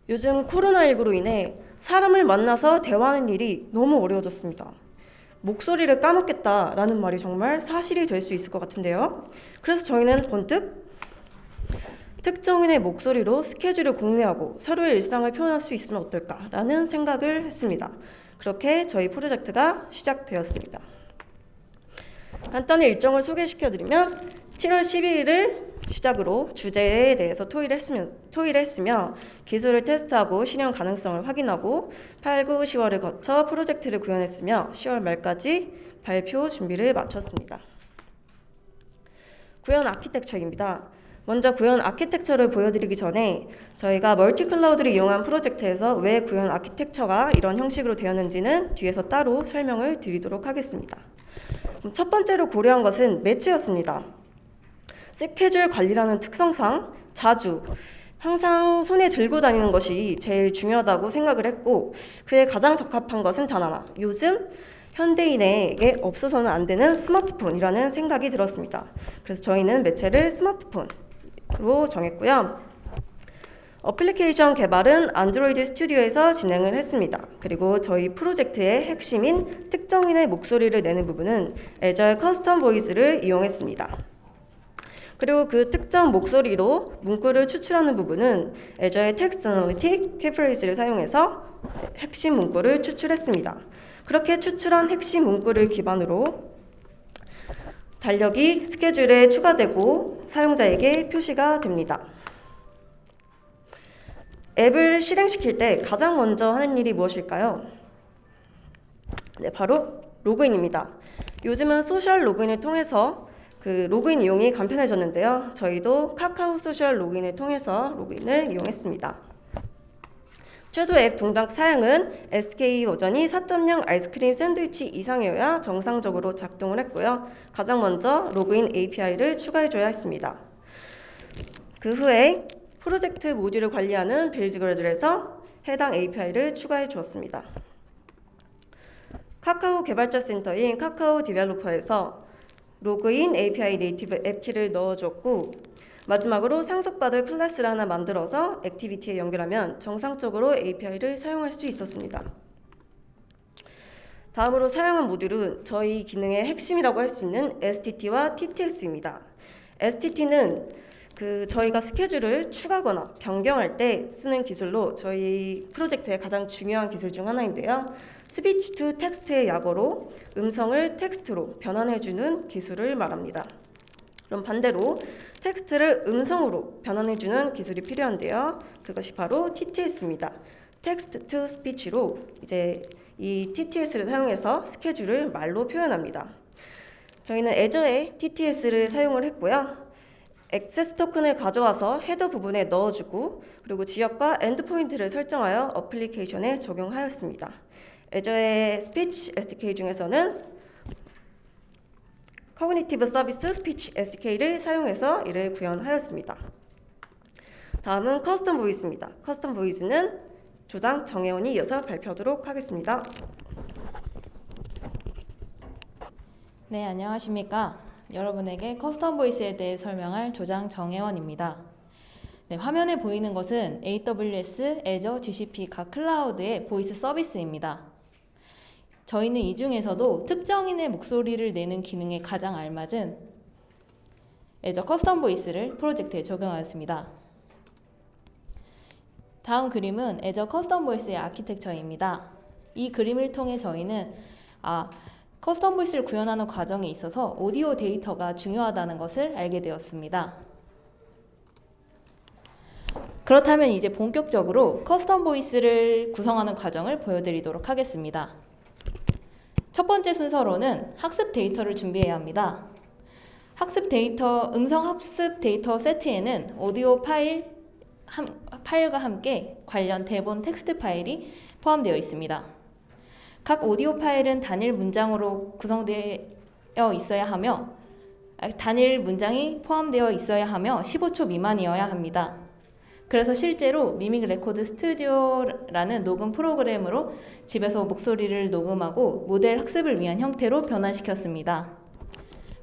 요즘 코로나19로 인해 사람을 만나서 대화하는 일이 너무 어려워졌습니다. 목소리를 까먹겠다라는 말이 정말 사실이 될 수 있을 것 같은데요. 그래서 저희는 번뜩 특정인의 목소리로 스케줄을 공유하고 서로의 일상을 표현할 수 있으면 어떨까라는 생각을 했습니다. 그렇게 저희 프로젝트가 시작되었습니다. 간단히 일정을 소개시켜드리면 7월 12일을 시작으로 주제에 대해서 토의를 했으며 기술을 테스트하고 실현 가능성을 확인하고 8, 9, 10월을 거쳐 프로젝트를 구현했으며 10월 말까지 발표 준비를 마쳤습니다. 구현 아키텍처입니다. 먼저 구현 아키텍처를 보여드리기 전에 저희가 멀티클라우드를 이용한 프로젝트에서 왜 구현 아키텍처가 이런 형식으로 되었는지는 뒤에서 따로 설명을 드리도록 하겠습니다. 첫 번째로 고려한 것은 매체였습니다. 스케줄 관리라는 특성상 자주 항상 손에 들고 다니는 것이 제일 중요하다고 생각을 했고 그에 가장 적합한 것은 단 하나, 요즘 현대인에게 없어서는 안 되는 스마트폰이라는 생각이 들었습니다. 그래서 저희는 매체를 스마트폰으로 정했고요. 어플리케이션 개발은 안드로이드 스튜디오에서 진행을 했습니다. 그리고 저희 프로젝트의 핵심인 특정인의 목소리를 내는 부분은 애저의 커스텀 보이스를 이용했습니다. 그리고 그 특정 목소리로 문구를 추출하는 부분은 애저의 텍스트 애널리틱 키프레이즈를 사용해서 핵심 문구를 추출했습니다. 그렇게 추출한 핵심 문구를 기반으로 달력이 스케줄에 추가되고 사용자에게 표시가 됩니다. 앱을 실행시킬 때 가장 먼저 하는 일이 무엇일까요? 네, 바로 로그인입니다. 요즘은 소셜 로그인을 통해서 그 로그인 이용이 간편해졌는데요. 저희도 카카오 소셜 로그인을 통해서 로그인을 이용했습니다. 최소 앱 동작 사양은 SK 버전이 4.0 아이스크림 샌드위치 이상이어야 정상적으로 작동을 했고요. 가장 먼저 로그인 API를 추가해줘야 했습니다. 그 후에 프로젝트 모듈을 관리하는 빌드 그래들에서 해당 API를 추가해 주었습니다. 카카오 개발자 센터인 카카오 디벨로퍼에서 로그인 API 네이티브 앱키를 넣어줬고 마지막으로 상속받을 클래스를 하나 만들어서 액티비티에 연결하면 정상적으로 API를 사용할 수 있었습니다. 다음으로 사용한 모듈은 저희 기능의 핵심이라고 할 수 있는 STT와 TTS입니다. STT는 저희가 스케줄을 추가하거나 변경할 때 쓰는 기술로 저희 프로젝트의 가장 중요한 기술 중 하나인데요. 스피치 투 텍스트의 약어로 음성을 텍스트로 변환해주는 기술을 말합니다. 그럼 반대로 텍스트를 음성으로 변환해주는 기술이 필요한데요. 그것이 바로 TTS입니다. 텍스트 투 스피치로 이제 이 TTS를 사용해서 스케줄을 말로 표현합니다. 저희는 애저에 TTS를 사용을 했고요. 액세스 토큰을 가져와서 헤더 부분에 넣어주고 그리고 지역과 엔드포인트를 설정하여 어플리케이션에 적용하였습니다. 애저의 스피치 SDK 중에서는 커그니티브 서비스 스피치 SDK를 사용해서 이를 구현하였습니다. 다음은 커스텀 보이스입니다. 커스텀 보이스는 조장 정혜원이 이어서 발표하도록 하겠습니다. 네, 안녕하십니까. 여러분에게 커스텀 보이스에 대해 설명할 조장 정혜원입니다. 네, 화면에 보이는 것은 AWS, 애저, GCP 각 클라우드의 보이스 서비스입니다. 저희는 이 중에서도 특정인의 목소리를 내는 기능에 가장 알맞은 애저 커스텀 보이스를 프로젝트에 적용하였습니다. 다음 그림은 애저 커스텀 보이스의 아키텍처입니다. 이 그림을 통해 저희는 커스텀 보이스를 구현하는 과정에 있어서 오디오 데이터가 중요하다는 것을 알게 되었습니다. 그렇다면 이제 본격적으로 커스텀 보이스를 구성하는 과정을 보여드리도록 하겠습니다. 첫 번째 순서로는 학습 데이터를 준비해야 합니다. 음성 학습 데이터 세트에는 오디오 파일과 함께 관련 대본 텍스트 파일이 포함되어 있습니다. 각 오디오 파일은 단일 문장으로 구성되어 있어야 하며 단일 문장이 포함되어 있어야 하며 15초 미만이어야 합니다. 그래서 실제로 미믹 레코드 스튜디오라는 녹음 프로그램으로 집에서 목소리를 녹음하고 모델 학습을 위한 형태로 변환시켰습니다.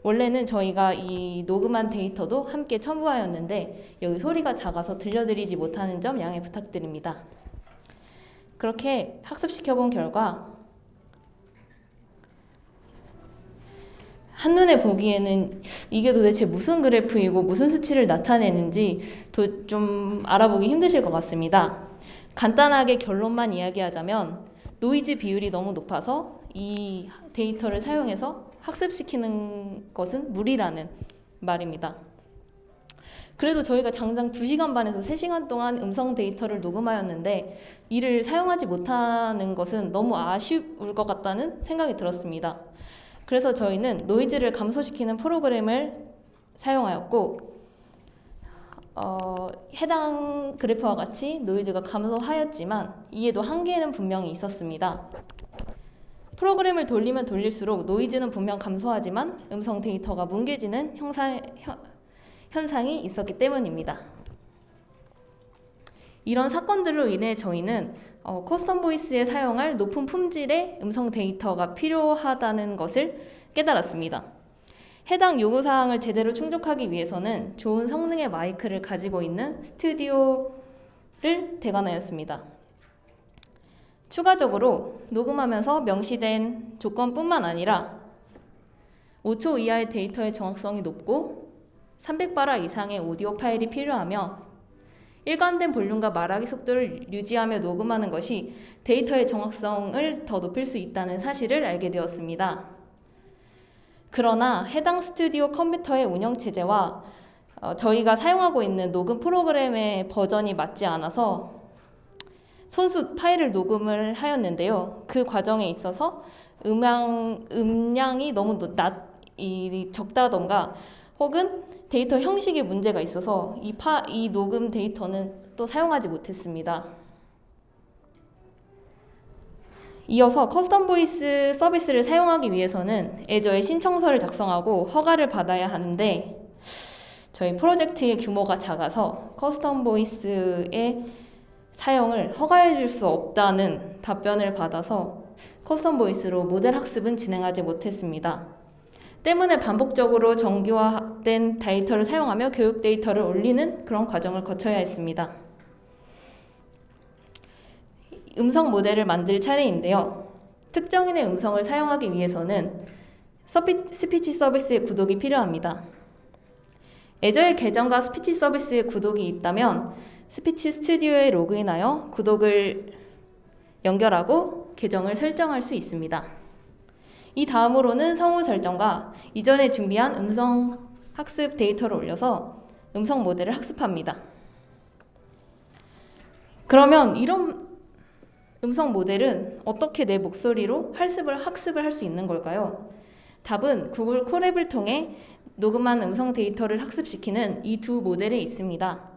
원래는 저희가 이 녹음한 데이터도 함께 첨부하였는데 여기 소리가 작아서 들려드리지 못하는 점 양해 부탁드립니다. 그렇게 학습시켜본 결과 한눈에 보기에는 이게 도대체 무슨 그래프이고 무슨 수치를 나타내는지 좀 알아보기 힘드실 것 같습니다. 간단하게 결론만 이야기하자면 노이즈 비율이 너무 높아서 이 데이터를 사용해서 학습시키는 것은 무리라는 말입니다. 그래도 저희가 장장 2시간 반에서 3시간 동안 음성 데이터를 녹음하였는데 이를 사용하지 못하는 것은 너무 아쉬울 것 같다는 생각이 들었습니다. 그래서 저희는 노이즈를 감소시키는 프로그램을 사용하였고 해당 그래프와 같이 노이즈가 감소하였지만 이에도 한계는 분명히 있었습니다. 프로그램을 돌리면 돌릴수록 노이즈는 분명 감소하지만 음성 데이터가 뭉개지는 현상이 있었기 때문입니다. 이런 사건들로 인해 저희는 커스텀 보이스에 사용할 높은 품질의 음성 데이터가 필요하다는 것을 깨달았습니다. 해당 요구사항을 제대로 충족하기 위해서는 좋은 성능의 마이크를 가지고 있는 스튜디오를 대관하였습니다. 추가적으로 녹음하면서 명시된 조건뿐만 아니라 5초 이하의 데이터의 정확성이 높고 300바라 이상의 오디오 파일이 필요하며 일관된 볼륨과 말하기 속도를 유지하며 녹음하는 것이 데이터의 정확성을 더 높일 수 있다는 사실을 알게 되었습니다. 그러나 해당 스튜디오 컴퓨터의 운영체제와 저희가 사용하고 있는 녹음 프로그램의 버전이 맞지 않아서 손수 파일을 녹음을 하였는데요. 그 과정에 있어서 음량이 너무 적다던가 혹은 데이터 형식에 문제가 있어서 이 녹음 데이터는 또 사용하지 못했습니다. 이어서 커스텀 보이스 서비스를 사용하기 위해서는 애저에 신청서를 작성하고 허가를 받아야 하는데 저희 프로젝트의 규모가 작아서 커스텀 보이스의 사용을 허가해 줄 수 없다는 답변을 받아서 커스텀 보이스로 모델 학습은 진행하지 못했습니다. 때문에 반복적으로 정규화된 데이터를 사용하며 교육 데이터를 올리는 그런 과정을 거쳐야 했습니다. 음성 모델을 만들 차례인데요. 특정인의 음성을 사용하기 위해서는 스피치 서비스의 구독이 필요합니다. 애저의 계정과 스피치 서비스의 구독이 있다면 스피치 스튜디오에 로그인하여 구독을 연결하고 계정을 설정할 수 있습니다. 이 다음으로는 성우 설정과 이전에 준비한 음성 학습 데이터를 올려서 음성 모델을 학습합니다. 그러면 이런 음성 모델은 어떻게 내 목소리로 학습을 할 수 있는 걸까요? 답은 구글 콜앱을 통해 녹음한 음성 데이터를 학습시키는 이 두 모델에 있습니다.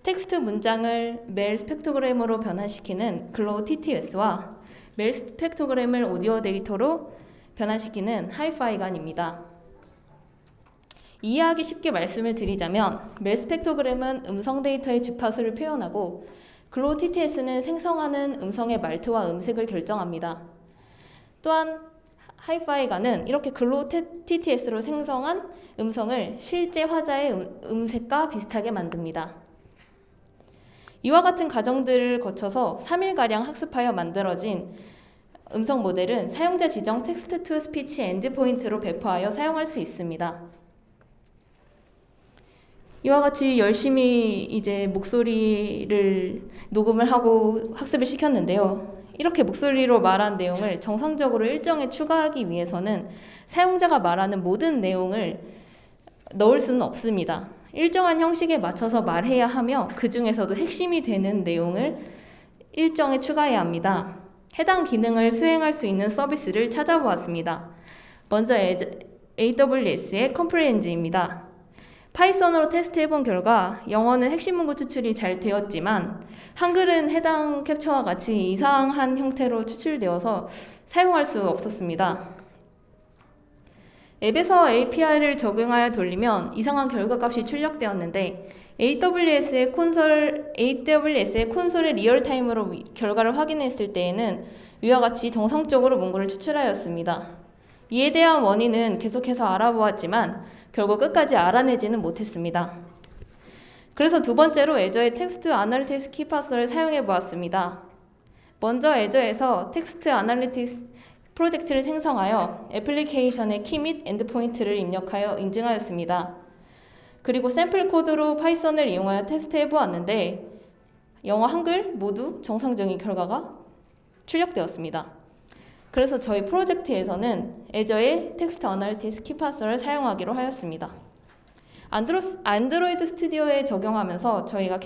텍스트 문장을 멜 스펙트로그램으로 변환시키는 글로우 TTS와 멜 스펙트로그램을 오디오 데이터로 변환시키는 하이파이간입니다. 이해하기 쉽게 말씀을 드리자면 멜 스펙트로그램은 음성 데이터의 주파수를 표현하고 글로우 TTS는 생성하는 음성의 말투와 음색을 결정합니다. 또한 하이파이간은 이렇게 글로우 TTS로 생성한 음성을 실제 화자의 음색과 비슷하게 만듭니다. 이와 같은 과정들을 거쳐서 3일가량 학습하여 만들어진 음성 모델은 사용자 지정 텍스트 투 스피치 엔드포인트로 배포하여 사용할 수 있습니다. 이와 같이 열심히 이제 목소리를 녹음을 하고 학습을 시켰는데요. 이렇게 목소리로 말한 내용을 정상적으로 일정에 추가하기 위해서는 사용자가 말하는 모든 내용을 넣을 수는 없습니다. 일정한 형식에 맞춰서 말해야 하며 그 중에서도 핵심이 되는 내용을 일정에 추가해야 합니다. 해당 기능을 수행할 수 있는 서비스를 찾아보았습니다. 먼저 AWS의 컴프리엔즈입니다. 파이썬으로 테스트해본 결과 영어는 핵심 문구 추출이 잘 되었지만 한글은 해당 캡처와 같이 이상한 형태로 추출되어서 사용할 수 없었습니다. 앱에서 API를 적용하여 돌리면 이상한 결과값이 출력되었는데 AWS의 콘솔에 리얼타임으로 결과를 확인했을 때에는 위와 같이 정상적으로 문구를 추출하였습니다. 이에 대한 원인은 계속해서 알아보았지만 결국 끝까지 알아내지는 못했습니다. 그래서 두 번째로 애저의 텍스트 아날리틱스 키파스를 사용해 보았습니다. 먼저 애저에서 텍스트 아날리틱스 프로젝트를 생성하여 애플리케이션의 키 및 엔드포인트를 입력하여 인증하였습니다. 그리고 샘플 코드로 파이썬을 이용하여 테스트해 보았는데 영어, 한글 모두 정상적인 결과가 출력되었습니다. 그래서 저희 프로젝트에서는 애저의 텍스트 아날리틱스 키파스를 사용하기로 하였습니다. 안드로이드 스튜디오에 적용하면서 저희가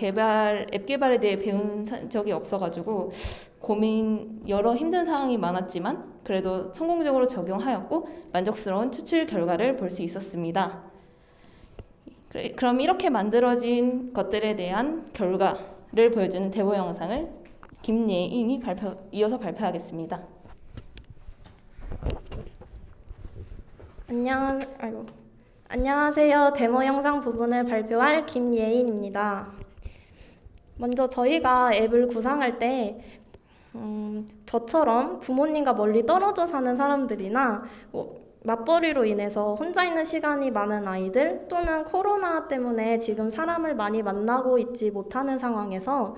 앱 개발에 대해 배운 적이 없어가지고 여러 힘든 상황이 많았지만 그래도 성공적으로 적용하였고 만족스러운 추출 결과를 볼 수 있었습니다. 그럼 이렇게 만들어진 것들에 대한 결과를 보여주는 데모 영상을 김예인이 이어서 발표하겠습니다. 안녕하세요. 데모 영상 부분을 발표할 김예인입니다. 먼저 저희가 앱을 구상할 때 저처럼 부모님과 멀리 떨어져 사는 사람들이나 맞벌이로 인해서 혼자 있는 시간이 많은 아이들 또는 코로나 때문에 지금 사람을 많이 만나고 있지 못하는 상황에서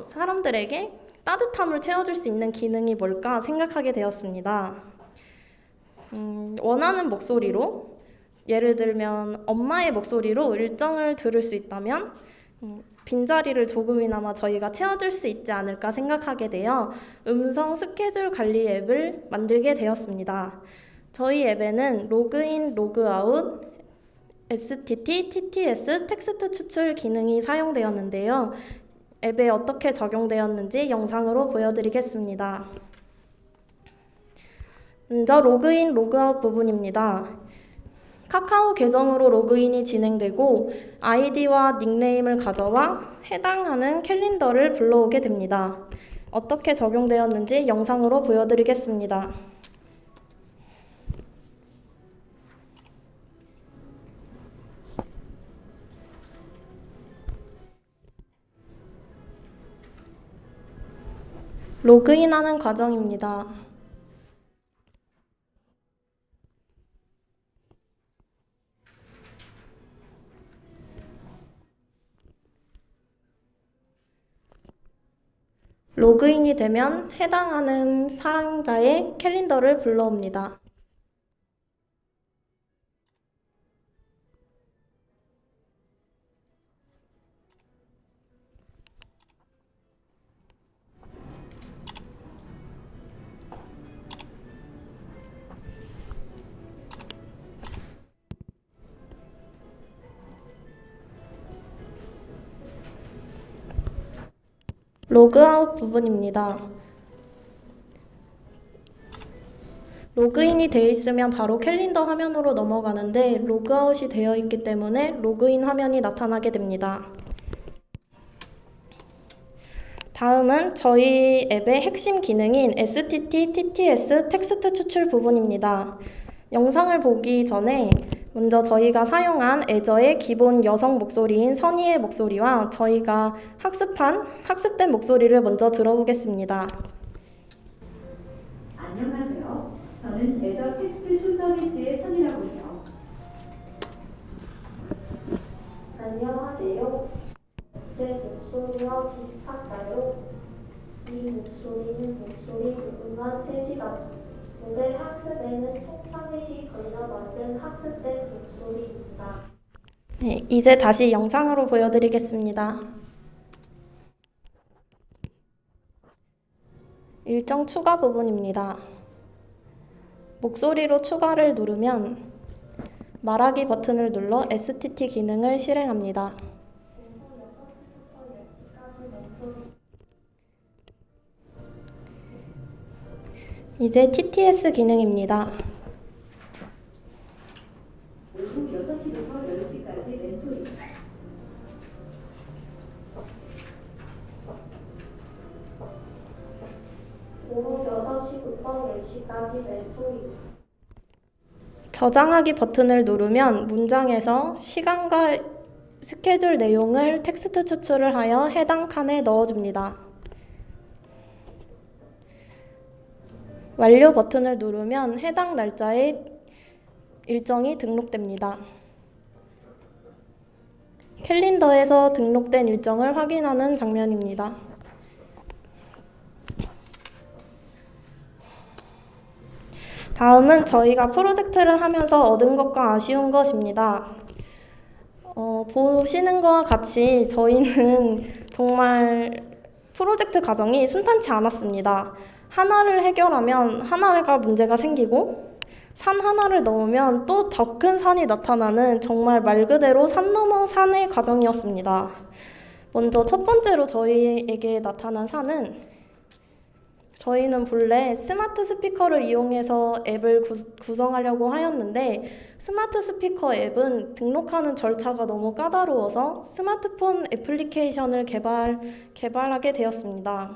사람들에게 따뜻함을 채워줄 수 있는 기능이 뭘까 생각하게 되었습니다. 원하는 목소리로, 예를 들면 엄마의 목소리로 일정을 들을 수 있다면 빈자리를 조금이나마 저희가 채워줄 수 있지 않을까 생각하게 되어 음성 스케줄 관리 앱을 만들게 되었습니다. 저희 앱에는 로그인, 로그아웃, STT, TTS, 텍스트 추출 기능이 사용되었는데요. 앱에 어떻게 적용되었는지 영상으로 보여드리겠습니다. 먼저 로그인, 로그아웃 부분입니다. 카카오 계정으로 로그인이 진행되고 아이디와 닉네임을 가져와 해당하는 캘린더를 불러오게 됩니다. 어떻게 적용되었는지 영상으로 보여드리겠습니다. 로그인하는 과정입니다. 로그인이 되면 해당하는 사용자의 캘린더를 불러옵니다. 로그아웃 부분입니다. 로그인이 되어 있으면 바로 캘린더 화면으로 넘어가는데 로그아웃이 되어 있기 때문에 로그인 화면이 나타나게 됩니다. 다음은 저희 앱의 핵심 기능인 STT, TTS 텍스트 추출 부분입니다. 영상을 보기 전에 먼저 저희가 사용한 애저의 기본 여성 목소리인 선희의 목소리와 저희가 학습된 목소리를 먼저 들어보겠습니다. 안녕하세요. 저는 애저 텍스트 투 서비스의 선이라고 해요. 안녕하세요. 제 목소리와 비슷한가요? 이 목소리는 목소리 녹음한 3시간. 모델 학습에는 총 3일이 걸려 만든 학습된 목소리입니다. 네, 이제 다시 영상으로 보여드리겠습니다. 일정 추가 부분입니다. 목소리로 추가를 누르면 말하기 버튼을 눌러 STT 기능을 실행합니다. 이제 TTS 기능입니다. 오후 6시부터 10시까지 멘토링. 오후 6시부터 10시까지 멘토링. 저장하기 버튼을 누르면 문장에서 시간과 스케줄 내용을 텍스트 추출을 하여 해당 칸에 넣어줍니다. 완료 버튼을 누르면 해당 날짜에 일정이 등록됩니다. 캘린더에서 등록된 일정을 확인하는 장면입니다. 다음은 저희가 프로젝트를 하면서 얻은 것과 아쉬운 것입니다. 보시는 것과 같이 저희는 정말 프로젝트 과정이 순탄치 않았습니다. 하나를 해결하면 하나가 문제가 생기고 산 하나를 넘으면 또 더 큰 산이 나타나는 정말 말 그대로 산 넘어 산의 과정이었습니다. 먼저 첫 번째로 저희에게 나타난 산은 저희는 본래 스마트 스피커를 이용해서 앱을 구성하려고 하였는데 스마트 스피커 앱은 등록하는 절차가 너무 까다로워서 스마트폰 애플리케이션을 개발하게 되었습니다.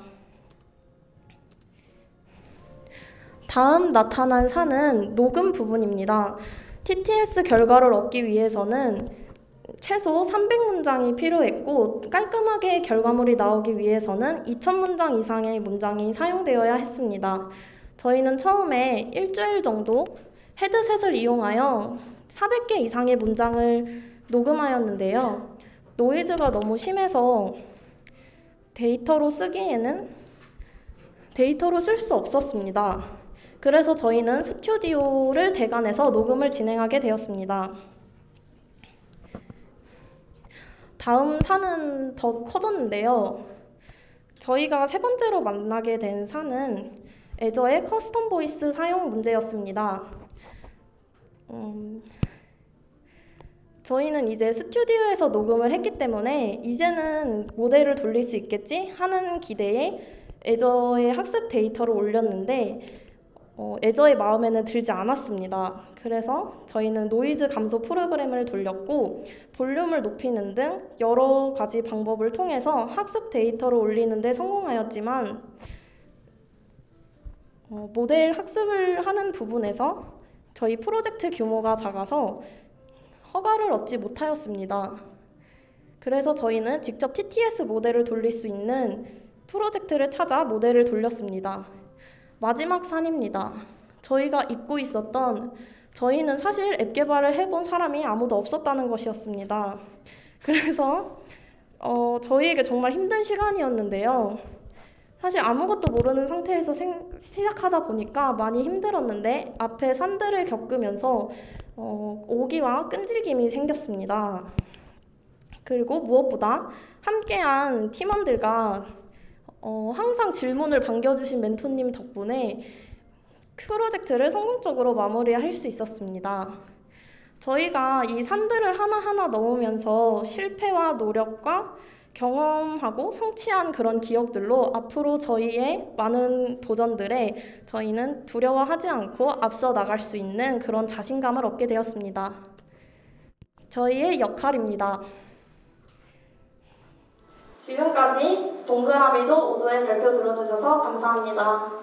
다음 나타난 사는 녹음 부분입니다. TTS 결과를 얻기 위해서는 최소 300문장이 필요했고 깔끔하게 결과물이 나오기 위해서는 2000문장 이상의 문장이 사용되어야 했습니다. 저희는 처음에 일주일 정도 헤드셋을 이용하여 400개 이상의 문장을 녹음하였는데요. 노이즈가 너무 심해서 데이터로 쓸 수 없었습니다. 그래서 저희는 스튜디오를 대관해서 녹음을 진행하게 되었습니다. 다음 사는 더 커졌는데요. 저희가 세 번째로 만나게 된 사는 애저의 커스텀 보이스 사용 문제였습니다. 저희는 이제 스튜디오에서 녹음을 했기 때문에 이제는 모델을 돌릴 수 있겠지 하는 기대에 애저의 학습 데이터를 올렸는데 애저의 마음에는 들지 않았습니다. 그래서 저희는 노이즈 감소 프로그램을 돌렸고 볼륨을 높이는 등 여러 가지 방법을 통해서 학습 데이터를 올리는 데 성공하였지만 모델 학습을 하는 부분에서 저희 프로젝트 규모가 작아서 허가를 얻지 못하였습니다. 그래서 저희는 직접 TTS 모델을 돌릴 수 있는 프로젝트를 찾아 모델을 돌렸습니다. 마지막 산입니다. 저희가 잊고 있었던 저희는 사실 앱 개발을 해본 사람이 아무도 없었다는 것이었습니다. 그래서 저희에게 정말 힘든 시간이었는데요. 사실 아무것도 모르는 상태에서 시작하다 보니까 많이 힘들었는데 앞에 산들을 겪으면서 오기와 끈질김이 생겼습니다. 그리고 무엇보다 함께한 팀원들과 항상 질문을 반겨주신 멘토님 덕분에 프로젝트를 성공적으로 마무리할 수 있었습니다. 저희가 이 산들을 하나하나 넘으면서 실패와 노력과 경험하고 성취한 그런 기억들로 앞으로 저희의 많은 도전들에 저희는 두려워하지 않고 앞서 나갈 수 있는 그런 자신감을 얻게 되었습니다. 저희의 역할입니다. 지금까지 동그라미조 5조의 발표 들어주셔서 감사합니다.